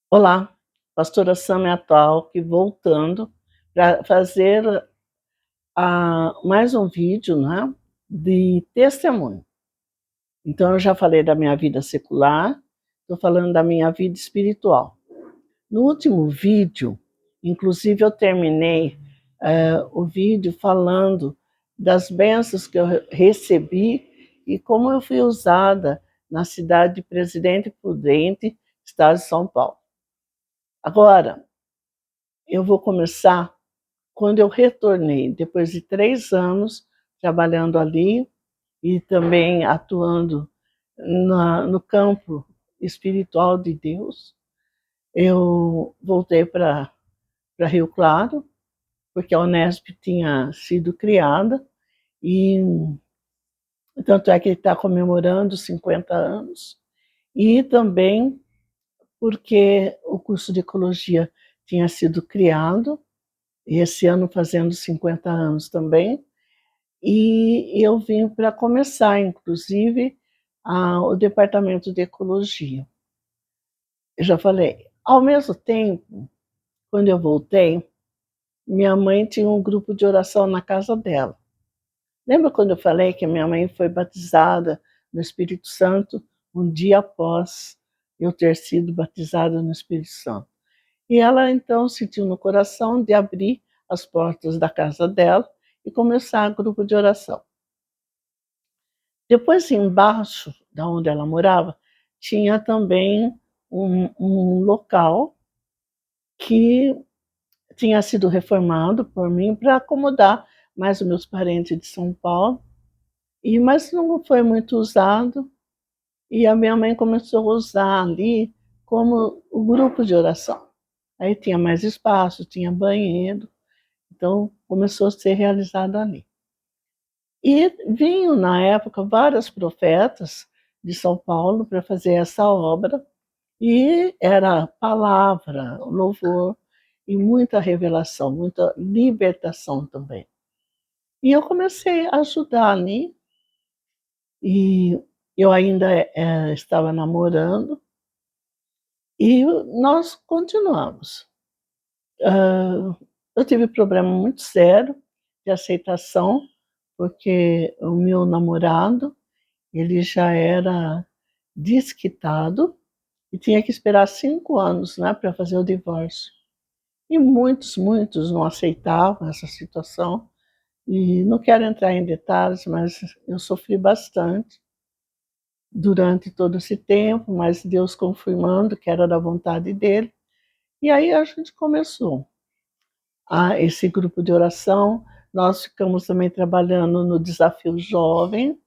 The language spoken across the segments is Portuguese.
Olá, pastora Sâmia Atual, voltando para fazer mais um vídeo, né, de testemunho. Então eu já falei da minha vida secular, estou falando da minha vida espiritual. No último vídeo, inclusive eu terminei o vídeo falando das bênçãos que eu recebi e como eu fui usada na cidade de Presidente Prudente, estado de São Paulo. Agora, eu vou começar quando eu retornei, depois de 3 anos trabalhando ali e também atuando no campo espiritual de Deus. Eu voltei para Rio Claro, porque a Unesp tinha sido criada, e tanto é que ele está comemorando 50 anos, e também porque o curso de ecologia tinha sido criado, e esse ano fazendo 50 anos também, e eu vim para começar, inclusive, o departamento de ecologia. Eu já falei, ao mesmo tempo, quando eu voltei, minha mãe tinha um grupo de oração na casa dela. Lembra quando eu falei que a minha mãe foi batizada no Espírito Santo um dia após eu ter sido batizada no Espírito Santo? E ela então sentiu no coração de abrir as portas da casa dela e começar o grupo de oração. Depois, embaixo da onde ela morava, tinha também um local que tinha sido reformado por mim para acomodar mais os meus parentes de São Paulo, mas não foi muito usado, e a minha mãe começou a usar ali como o grupo de oração. Aí tinha mais espaço, tinha banheiro, então começou a ser realizado ali. E vinham, na época, vários profetas de São Paulo para fazer essa obra, e era palavra, louvor, e muita revelação, muita libertação também. E eu comecei a ajudar ali, e eu ainda estava namorando, e nós continuamos. Eu tive problema muito sério de aceitação, porque o meu namorado, ele já era desquitado e tinha que esperar 5 anos, né, para fazer o divórcio. E muitos não aceitavam essa situação. E não quero entrar em detalhes, mas eu sofri bastante durante todo esse tempo, mas Deus confirmando que era da vontade dele. E aí a gente começou esse grupo de oração. Nós ficamos também trabalhando no Desafio Jovem,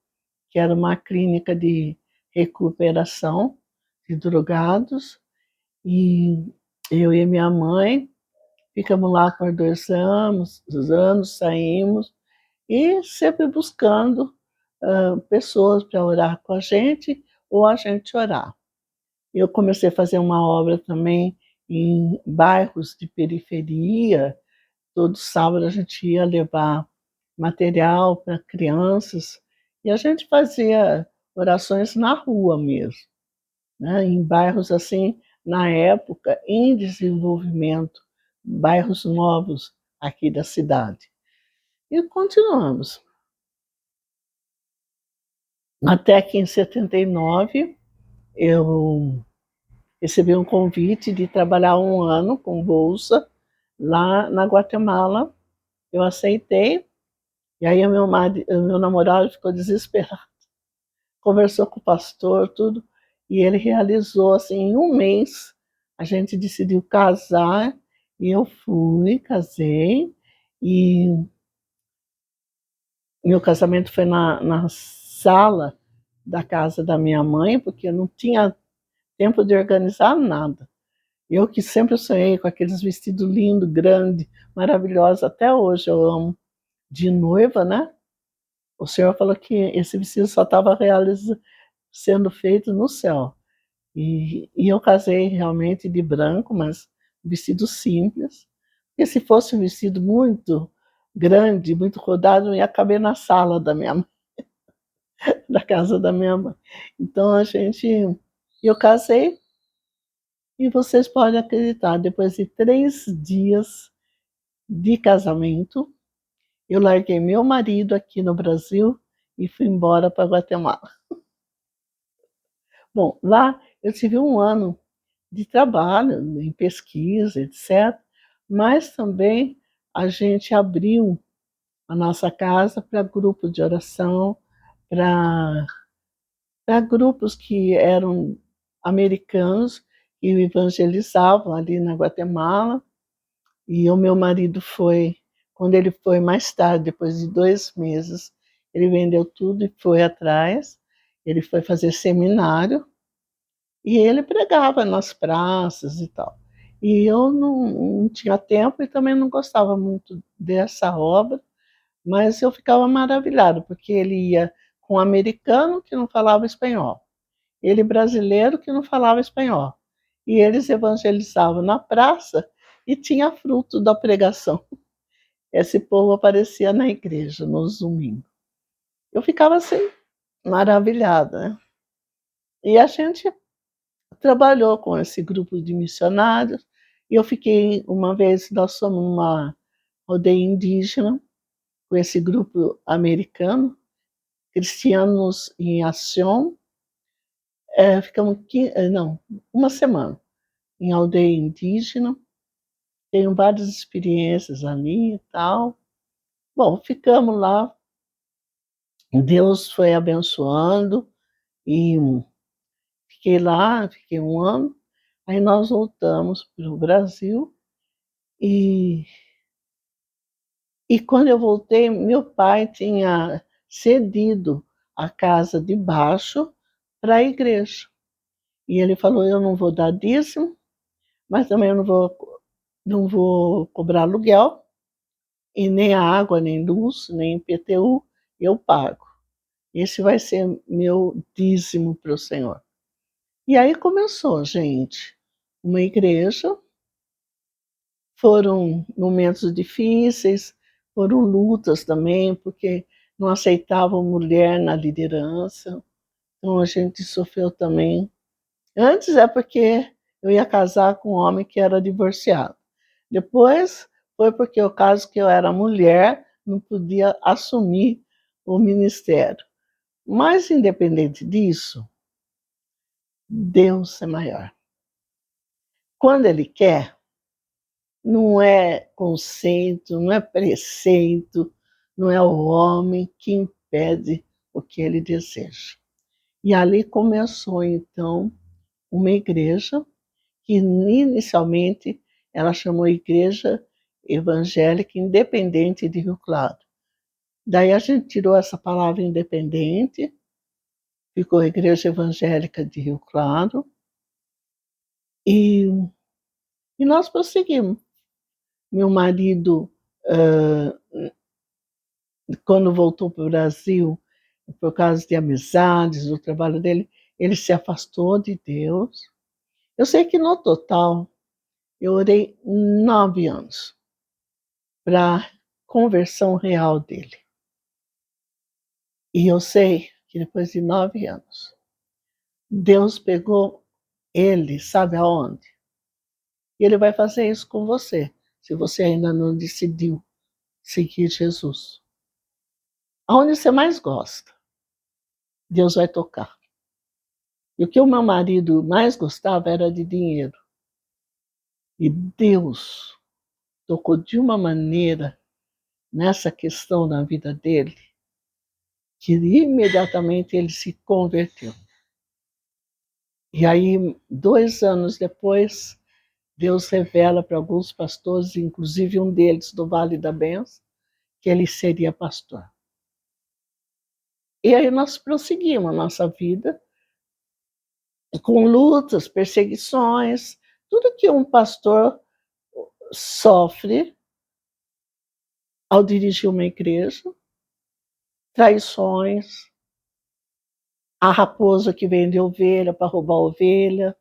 que era uma clínica de recuperação de drogados, e eu e minha mãe ficamos lá por 2 anos, saímos, e sempre buscando pessoas para orar com a gente, ou a gente orar. Eu comecei a fazer uma obra também em bairros de periferia. Todo sábado a gente ia levar material para crianças, e a gente fazia orações na rua mesmo, né? Em bairros assim, na época, em desenvolvimento, bairros novos aqui da cidade. E continuamos. Até que em 79 eu recebi um convite de trabalhar 1 ano com bolsa lá na Guatemala. Eu aceitei, e aí o meu namorado ficou desesperado. Conversou com o pastor, tudo, e ele realizou, assim, em 1 mês, a gente decidiu casar, e eu fui, casei, e meu casamento foi na sala da casa da minha mãe, porque eu não tinha tempo de organizar nada. Eu que sempre sonhei com aqueles vestidos lindos, grandes, maravilhosos, até hoje eu amo, de noiva, né? O Senhor falou que esse vestido só estava sendo feito no céu. E eu casei realmente de branco, mas um vestido simples. Porque se fosse um vestido muito grande, muito rodado, não ia caber na sala da minha mãe, da casa da minha mãe. Então eu casei, E vocês podem acreditar, depois de 3 dias de casamento, eu larguei meu marido aqui no Brasil e fui embora para Guatemala. Bom, lá eu tive um ano de trabalho, em pesquisa, etc. Mas também a gente abriu a nossa casa para grupos de oração, para grupos que eram americanos e evangelizavam ali na Guatemala. E o meu marido foi, quando ele foi mais tarde, depois de 2 meses, ele vendeu tudo e foi atrás. Ele foi fazer seminário e ele pregava nas praças e tal. E eu não tinha tempo e também não gostava muito dessa obra, mas eu ficava maravilhada, porque ele ia com um americano que não falava espanhol, ele brasileiro que não falava espanhol. E eles evangelizavam na praça e tinha fruto da pregação. Esse povo aparecia na igreja nos domingos. Eu ficava assim, maravilhada, né? E a gente trabalhou com esse grupo de missionários. E eu fiquei, uma vez, nós fomos numa aldeia indígena com esse grupo americano, Cristianos em Ação. Ficamos não, uma semana em aldeia indígena. Tenho várias experiências ali e tal. Bom, ficamos lá. Deus foi abençoando e fiquei lá, fiquei um ano. Aí nós voltamos para o Brasil e quando eu voltei, meu pai tinha cedido a casa de baixo para a igreja. E ele falou: eu não vou dar dízimo, mas também eu não vou cobrar aluguel, e nem a água, nem luz, nem IPTU, eu pago. Esse vai ser meu dízimo para o Senhor. E aí começou, gente, uma igreja. Foram momentos difíceis, foram lutas também, porque não aceitavam mulher na liderança. Então a gente sofreu também. Antes é porque eu ia casar com um homem que era divorciado. Depois foi porque o caso que eu era mulher, não podia assumir o ministério. Mas independente disso, Deus é maior. Quando Ele quer, não é conceito, não é preceito, não é o homem que impede o que ele deseja. E ali começou, então, uma igreja que inicialmente ela chamou Igreja Evangélica Independente de Rio Claro. Daí a gente tirou essa palavra independente, ficou Igreja Evangélica de Rio Claro, e, nós prosseguimos. Meu marido, quando voltou para o Brasil, por causa de amizades, do trabalho dele, ele se afastou de Deus. Eu sei que no total eu orei 9 anos para a conversão real dele. E eu sei que depois de 9 anos, Deus pegou ele, sabe aonde? E ele vai fazer isso com você, se você ainda não decidiu seguir Jesus. Aonde você mais gosta, Deus vai tocar. E o que o meu marido mais gostava era de dinheiro. E Deus tocou de uma maneira nessa questão na vida dele, que imediatamente ele se converteu. E aí, 2 anos depois, Deus revela para alguns pastores, inclusive um deles do Vale da Benção, que ele seria pastor. E aí nós prosseguimos a nossa vida com lutas, perseguições, tudo que um pastor sofre ao dirigir uma igreja, traições, a raposa que vende ovelha para roubar ovelha,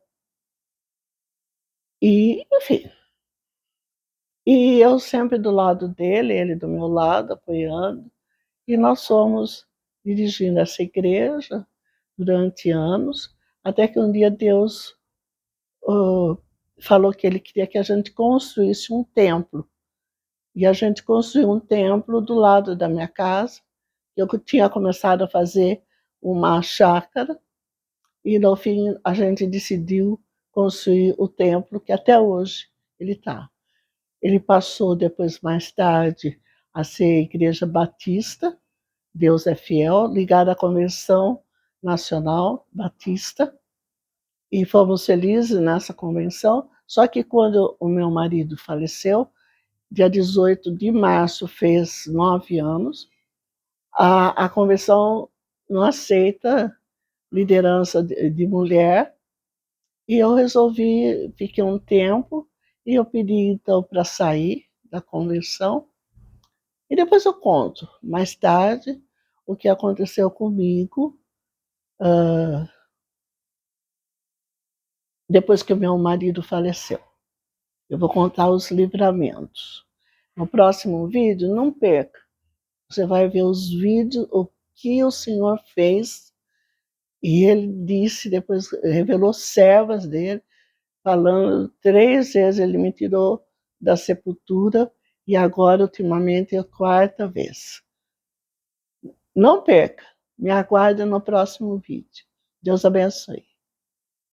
e enfim. E eu sempre do lado dele, ele do meu lado, apoiando, e nós fomos dirigindo essa igreja durante anos, até que um dia Deus falou que ele queria que a gente construísse um templo. E a gente construiu um templo do lado da minha casa. Eu tinha começado a fazer uma chácara, e no fim a gente decidiu construir o templo, que até hoje ele está. Ele passou depois, mais tarde, a ser Igreja Batista, Deus é Fiel, ligada à Convenção Nacional Batista, e fomos felizes nessa convenção. Só que quando o meu marido faleceu, dia 18 de março, fez 9 anos, a convenção não aceita liderança de mulher, e eu resolvi, fiquei um tempo, e eu pedi então para sair da convenção, e depois eu conto, mais tarde, o que aconteceu comigo, depois que o meu marido faleceu. Eu vou contar os livramentos. No próximo vídeo, não perca. Você vai ver os vídeos, o que o Senhor fez. E ele disse, depois revelou servas dele, falando 3 vezes ele me tirou da sepultura, e agora, ultimamente, é a 4ª vez. Não perca. Me aguarde no próximo vídeo. Deus abençoe.